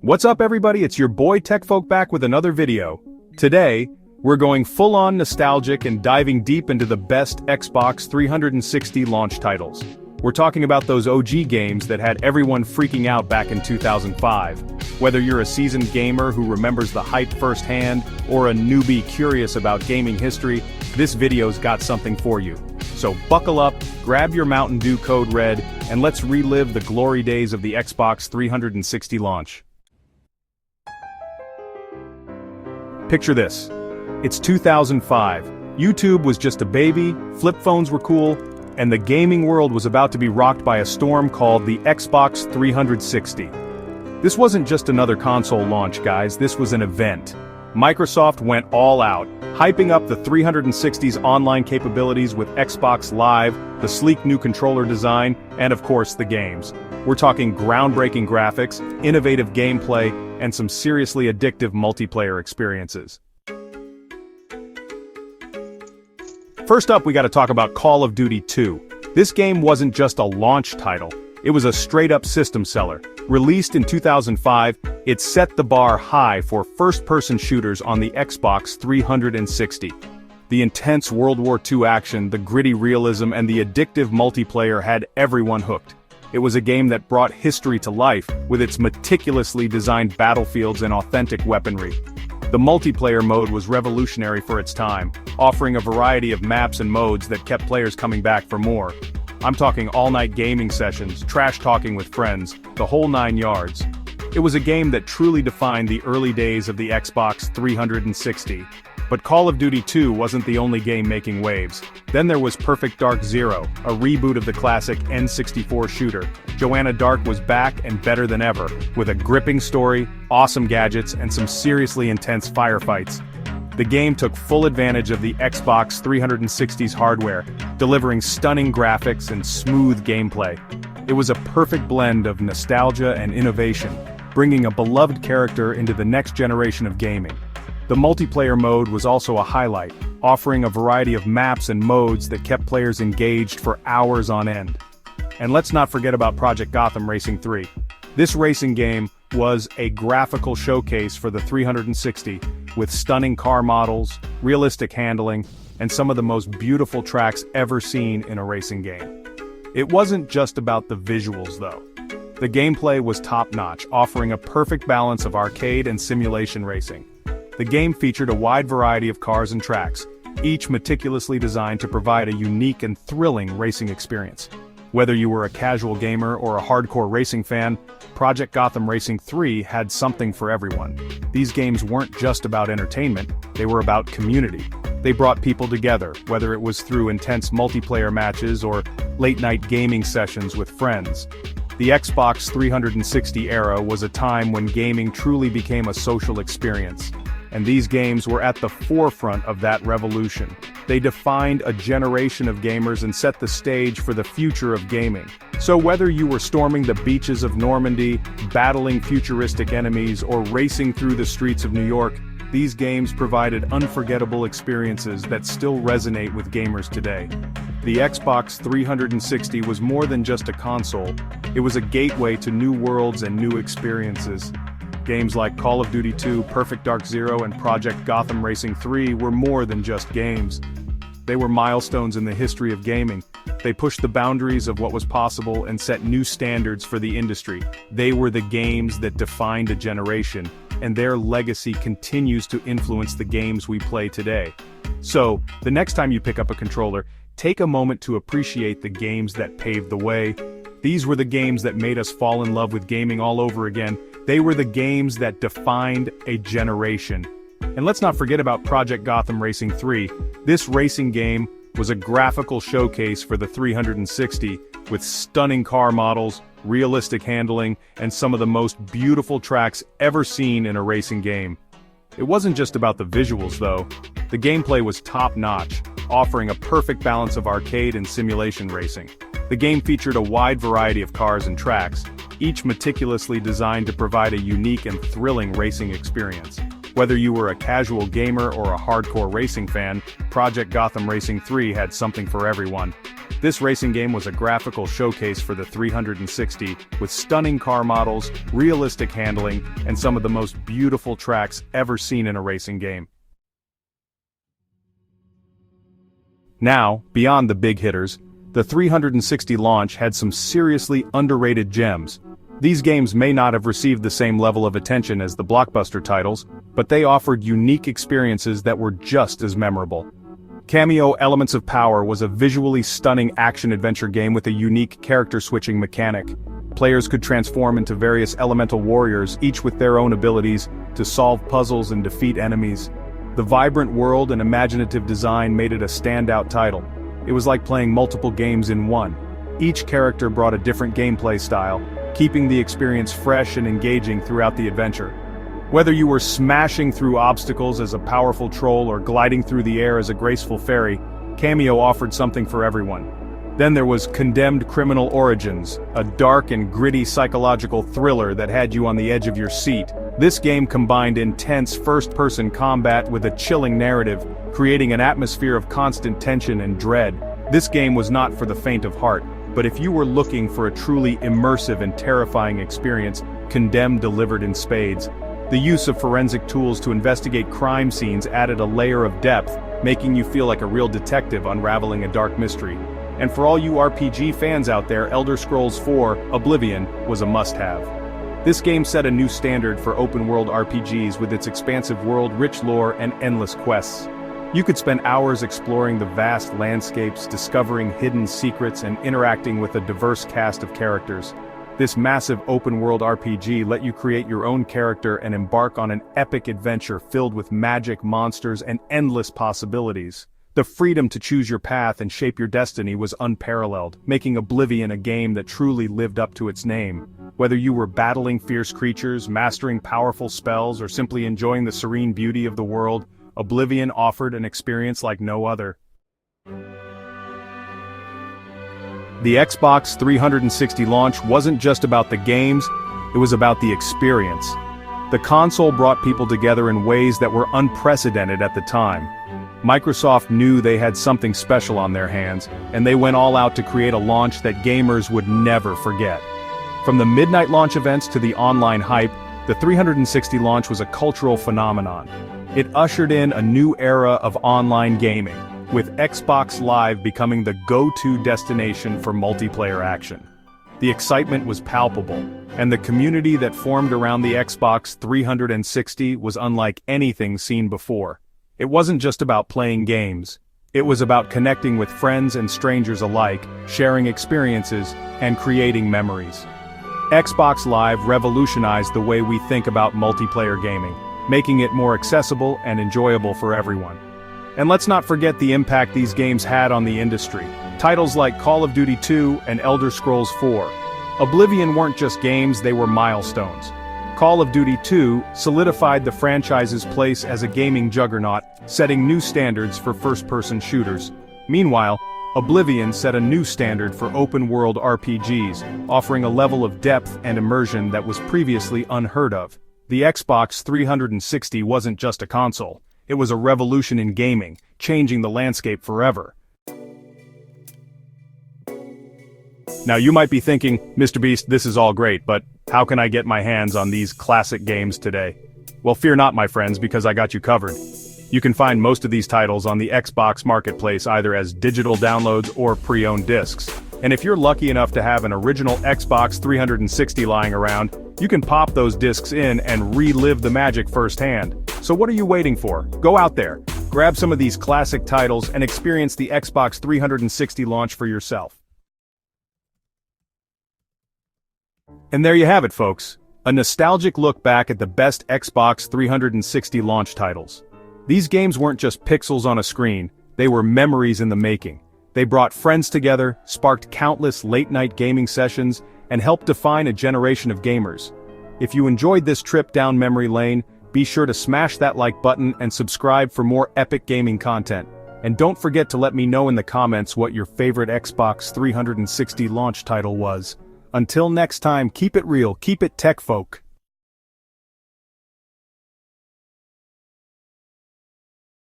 What's up everybody, it's your boy TechFolk back with another video. Today, we're going full-on nostalgic and diving deep into the best Xbox 360 launch titles. We're talking about those OG games that had everyone freaking out back in 2005. Whether you're a seasoned gamer who remembers the hype firsthand, or a newbie curious about gaming history, this video's got something for you. So buckle up, grab your Mountain Dew Code Red, and let's relive the glory days of the Xbox 360 launch. Picture this. It's 2005. YouTube was just a baby, flip phones were cool, and the gaming world was about to be rocked by a storm called the Xbox 360. This wasn't just another console launch, guys, this was an event. Microsoft went all out, hyping up the 360's online capabilities with Xbox Live, the sleek new controller design, and of course the games. We're talking groundbreaking graphics, innovative gameplay, and some seriously addictive multiplayer experiences. First up, we gotta talk about Call of Duty 2. This game wasn't just a launch title, it was a straight-up system seller. Released in 2005, it set the bar high for first-person shooters on the Xbox 360. The intense World War II action, the gritty realism, and the addictive multiplayer had everyone hooked. It was a game that brought history to life, with its meticulously designed battlefields and authentic weaponry. The multiplayer mode was revolutionary for its time, offering a variety of maps and modes that kept players coming back for more. I'm talking all-night gaming sessions, trash-talking with friends, the whole 9 yards. It was a game that truly defined the early days of the Xbox 360. But Call of Duty 2 wasn't the only game making waves. Then there was Perfect Dark Zero, a reboot of the classic N64 shooter. Joanna Dark was back and better than ever, with a gripping story, awesome gadgets, and some seriously intense firefights. The game took full advantage of the Xbox 360's hardware, delivering stunning graphics and smooth gameplay. It was a perfect blend of nostalgia and innovation, bringing a beloved character into the next generation of gaming. The multiplayer mode was also a highlight, offering a variety of maps and modes that kept players engaged for hours on end. And let's not forget about Project Gotham Racing 3. This racing game was a graphical showcase for the 360, with stunning car models, realistic handling, and some of the most beautiful tracks ever seen in a racing game. It wasn't just about the visuals though. The gameplay was top-notch, offering a perfect balance of arcade and simulation racing. The game featured a wide variety of cars and tracks, each meticulously designed to provide a unique and thrilling racing experience. Whether you were a casual gamer or a hardcore racing fan, Project Gotham Racing 3 had something for everyone. These games weren't just about entertainment, they were about community. They brought people together, whether it was through intense multiplayer matches or late-night gaming sessions with friends. The Xbox 360 era was a time when gaming truly became a social experience. And these games were at the forefront of that revolution. They defined a generation of gamers and set the stage for the future of gaming. So whether you were storming the beaches of Normandy, battling futuristic enemies, or racing through the streets of New York, these games provided unforgettable experiences that still resonate with gamers today. The Xbox 360 was more than just a console, it was a gateway to new worlds and new experiences. Games like Call of Duty 2, Perfect Dark Zero, and Project Gotham Racing 3 were more than just games. They were milestones in the history of gaming. They pushed the boundaries of what was possible and set new standards for the industry. They were the games that defined a generation, and their legacy continues to influence the games we play today. So, the next time you pick up a controller, take a moment to appreciate the games that paved the way. These were the games that made us fall in love with gaming all over again. They were the games that defined a generation. And let's not forget about Project Gotham Racing 3. This racing game was a graphical showcase for the 360, with stunning car models, realistic handling, and some of the most beautiful tracks ever seen in a racing game. It wasn't just about the visuals though. The gameplay was top-notch, offering a perfect balance of arcade and simulation racing. The game featured a wide variety of cars and tracks, each meticulously designed to provide a unique and thrilling racing experience. Whether you were a casual gamer or a hardcore racing fan, Project Gotham Racing 3 had something for everyone. This racing game was a graphical showcase for the 360, with stunning car models, realistic handling, and some of the most beautiful tracks ever seen in a racing game. Now, beyond the big hitters, the 360 launch had some seriously underrated gems. These games may not have received the same level of attention as the blockbuster titles, but they offered unique experiences that were just as memorable. Cameo Elements of Power was a visually stunning action-adventure game with a unique character-switching mechanic. Players could transform into various elemental warriors, each with their own abilities, to solve puzzles and defeat enemies. The vibrant world and imaginative design made it a standout title. It was like playing multiple games in one. Each character brought a different gameplay style, keeping the experience fresh and engaging throughout the adventure. Whether you were smashing through obstacles as a powerful troll or gliding through the air as a graceful fairy, Cameo offered something for everyone. Then there was Condemned Criminal Origins, a dark and gritty psychological thriller that had you on the edge of your seat. This game combined intense first-person combat with a chilling narrative, creating an atmosphere of constant tension and dread. This game was not for the faint of heart, but if you were looking for a truly immersive and terrifying experience, Condemned delivered in spades. The use of forensic tools to investigate crime scenes added a layer of depth, making you feel like a real detective unraveling a dark mystery. And for all you RPG fans out there, Elder Scrolls 4: Oblivion was a must-have. This game set a new standard for open-world RPGs with its expansive world, rich lore, and endless quests. You could spend hours exploring the vast landscapes, discovering hidden secrets, and interacting with a diverse cast of characters. This massive open-world RPG let you create your own character and embark on an epic adventure filled with magic, monsters, and endless possibilities. The freedom to choose your path and shape your destiny was unparalleled, making Oblivion a game that truly lived up to its name. Whether you were battling fierce creatures, mastering powerful spells, or simply enjoying the serene beauty of the world, Oblivion offered an experience like no other. The Xbox 360 launch wasn't just about the games, it was about the experience. The console brought people together in ways that were unprecedented at the time. Microsoft knew they had something special on their hands, and they went all out to create a launch that gamers would never forget. From the midnight launch events to the online hype, the 360 launch was a cultural phenomenon. It ushered in a new era of online gaming, with Xbox Live becoming the go-to destination for multiplayer action. The excitement was palpable, and the community that formed around the Xbox 360 was unlike anything seen before. It wasn't just about playing games. It was about connecting with friends and strangers alike, sharing experiences, and creating memories. Xbox Live revolutionized the way we think about multiplayer gaming, making it more accessible and enjoyable for everyone. And let's not forget the impact these games had on the industry. Titles like Call of Duty 2 and Elder Scrolls 4. Oblivion weren't just games, they were milestones. Call of Duty 2 solidified the franchise's place as a gaming juggernaut, setting new standards for first-person shooters. Meanwhile, Oblivion set a new standard for open-world RPGs, offering a level of depth and immersion that was previously unheard of. The Xbox 360 wasn't just a console. It was a revolution in gaming, changing the landscape forever. Now you might be thinking, Mr. Beast, this is all great, but how can I get my hands on these classic games today? Well, fear not, my friends, because I got you covered. You can find most of these titles on the Xbox Marketplace either as digital downloads or pre-owned discs. And if you're lucky enough to have an original Xbox 360 lying around, you can pop those discs in and relive the magic firsthand. So what are you waiting for? Go out there, grab some of these classic titles and experience the Xbox 360 launch for yourself. And there you have it, folks. A nostalgic look back at the best Xbox 360 launch titles. These games weren't just pixels on a screen, they were memories in the making. They brought friends together, sparked countless late-night gaming sessions, and helped define a generation of gamers. If you enjoyed this trip down memory lane, be sure to smash that like button and subscribe for more epic gaming content. And don't forget to let me know in the comments what your favorite Xbox 360 launch title was. Until next time, keep it real, keep it tech folk.